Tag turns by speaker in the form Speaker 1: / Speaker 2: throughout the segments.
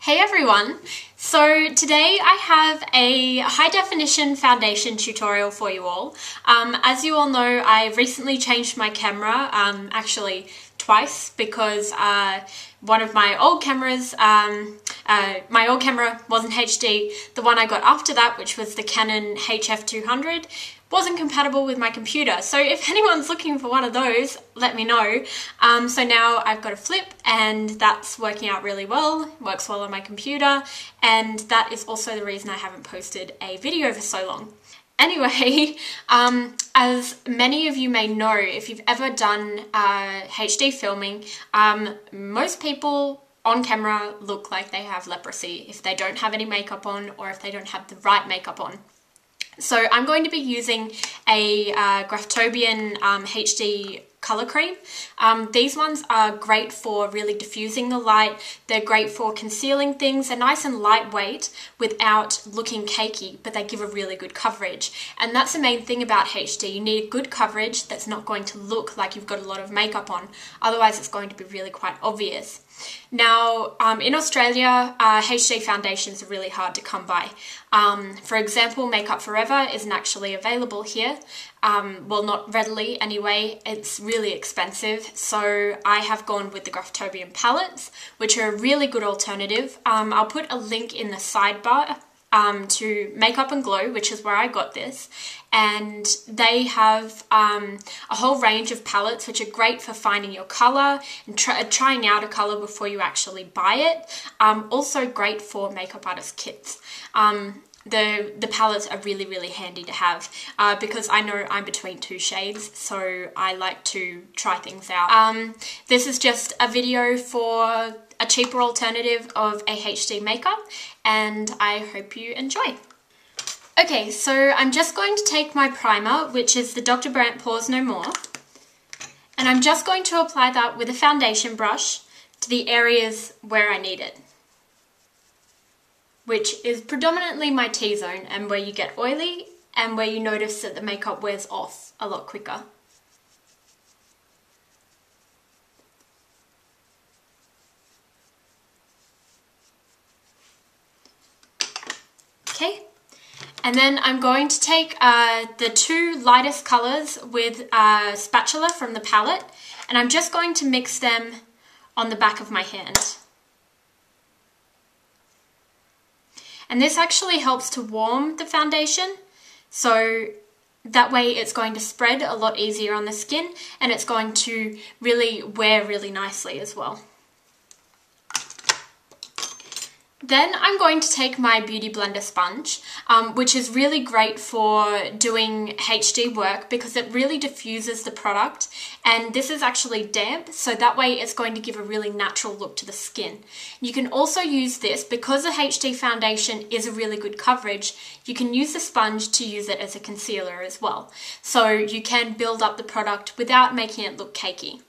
Speaker 1: Hey everyone! So today I have a high definition foundation tutorial for you all. As you all know, I recently changed my camera, actually twice, because one of my old cameras, my old camera wasn't HD. The one I got after that, which was the Canon HF200, wasn't compatible with my computer. So if anyone's looking for one of those, let me know. So now I've got a flip and that's working out really well, works well on my computer, and that is also the reason I haven't posted a video for so long. Anyway, as many of you may know, if you've ever done HD filming, most people on camera look like they have leprosy if they don't have any makeup on or if they don't have the right makeup on. So I'm going to be using a Graftobian HD colour cream. These ones are great for really diffusing the light. They're great for concealing things. They're nice and lightweight without looking cakey, but they give a really good coverage. And that's the main thing about HD. You need good coverage that's not going to look like you've got a lot of makeup on. Otherwise, it's going to be really quite obvious. Now, in Australia, HD foundations are really hard to come by. For example, Makeup Forever isn't actually available here. Well, not readily anyway. It's really expensive. So I have gone with the Graftobian palettes, which are a really good alternative. I'll put a link in the sidebar to Makeup and Glow, which is where I got this, and they have a whole range of palettes which are great for finding your colour and trying out a colour before you actually buy it. Also great for makeup artist kits. The palettes are really handy to have because I know I'm between two shades, so I like to try things out. This is just a video for a cheaper alternative of a HD makeup, and I hope you enjoy. Okay, so I'm just going to take my primer, which is the Dr. Brandt Pores No More, and I'm just going to apply that with a foundation brush to the areas where I need it, which is predominantly my T-zone and where you get oily and where you notice that the makeup wears off a lot quicker. Okay, and then I'm going to take the two lightest colours with a spatula from the palette, and I'm just going to mix them on the back of my hand. And this actually helps to warm the foundation, so that way it's going to spread a lot easier on the skin and it's going to really wear really nicely as well. Then I'm going to take my Beauty Blender sponge, which is really great for doing HD work because it really diffuses the product, and this is actually damp, so that way it's going to give a really natural look to the skin. You can also use this, because a HD foundation is a really good coverage, you can use the sponge to use it as a concealer as well. So you can build up the product without making it look cakey.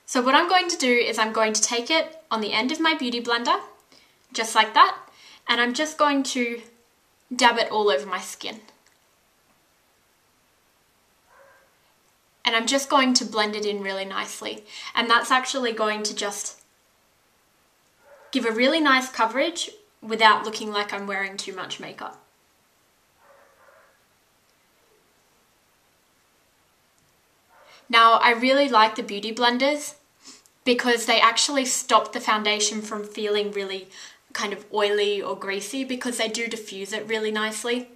Speaker 1: So what I'm going to do is I'm going to take it on the end of my Beauty Blender, just like that, and I'm just going to dab it all over my skin. And I'm just going to blend it in really nicely, and that's actually going to just give a really nice coverage without looking like I'm wearing too much makeup. Now, I really like the Beauty Blenders because they actually stop the foundation from feeling really kind of oily or greasy, because they do diffuse it really nicely.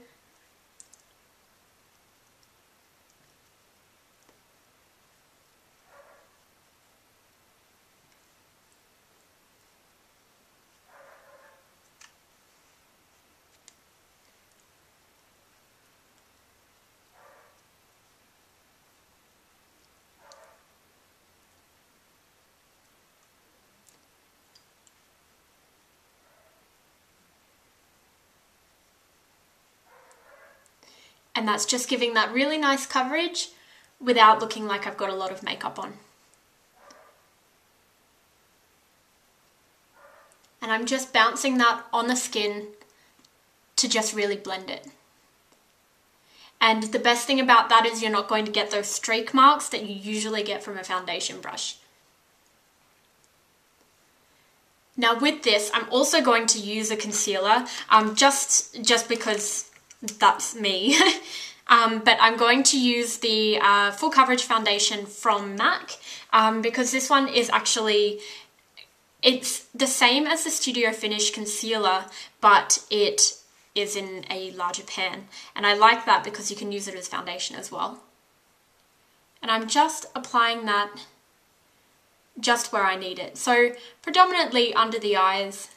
Speaker 1: And that's just giving that really nice coverage without looking like I've got a lot of makeup on. And I'm just bouncing that on the skin to just really blend it. And the best thing about that is you're not going to get those streak marks that you usually get from a foundation brush. Now with this, I'm also going to use a concealer, just because that's me. But I'm going to use the Full Coverage Foundation from MAC, because this one is actually, it's the same as the Studio Finish concealer, but it is in a larger pan. And I like that because you can use it as foundation as well. And I'm just applying that just where I need it. So predominantly under the eyes.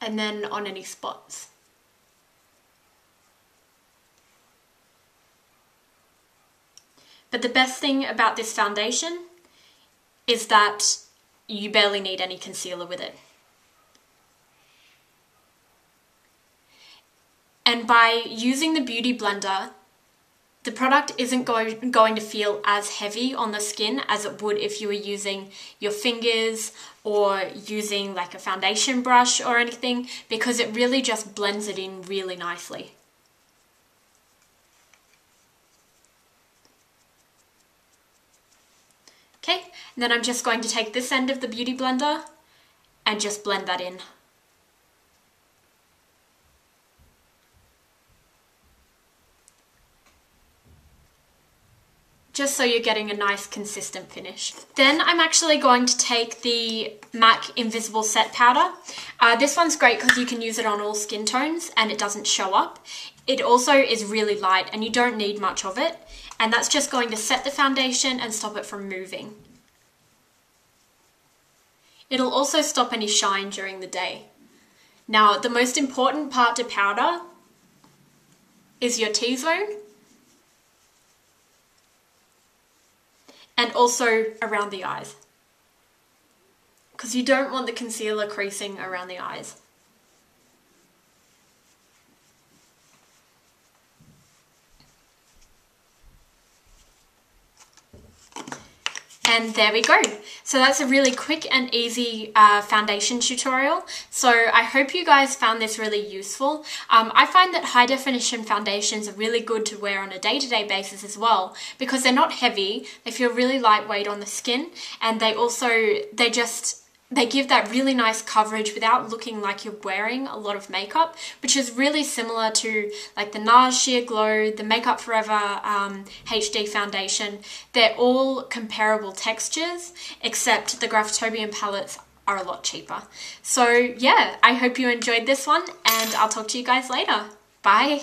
Speaker 1: And then on any spots. But the best thing about this foundation is that you barely need any concealer with it. And by using the Beauty Blender, the product isn't going to feel as heavy on the skin as it would if you were using your fingers or using like a foundation brush or anything, because it really just blends it in really nicely. Okay, and then I'm just going to take this end of the Beauty Blender and just blend that in. Just so you're getting a nice consistent finish. Then I'm actually going to take the MAC Invisible Set Powder. This one's great because you can use it on all skin tones and it doesn't show up. It also is really light and you don't need much of it. And that's just going to set the foundation and stop it from moving. It'll also stop any shine during the day. Now, the most important part to powder is your T-zone. And also around the eyes, because you don't want the concealer creasing around the eyes. And there we go. So that's a really quick and easy foundation tutorial. So I hope you guys found this really useful. I find that high definition foundations are really good to wear on a day-to-day basis as well, because they're not heavy, they feel really lightweight on the skin, and they give that really nice coverage without looking like you're wearing a lot of makeup, which is really similar to like the NARS Sheer Glow, the Makeup Forever HD foundation. They're all comparable textures, except the Graftobian palettes are a lot cheaper. So yeah, I hope you enjoyed this one, and I'll talk to you guys later. Bye!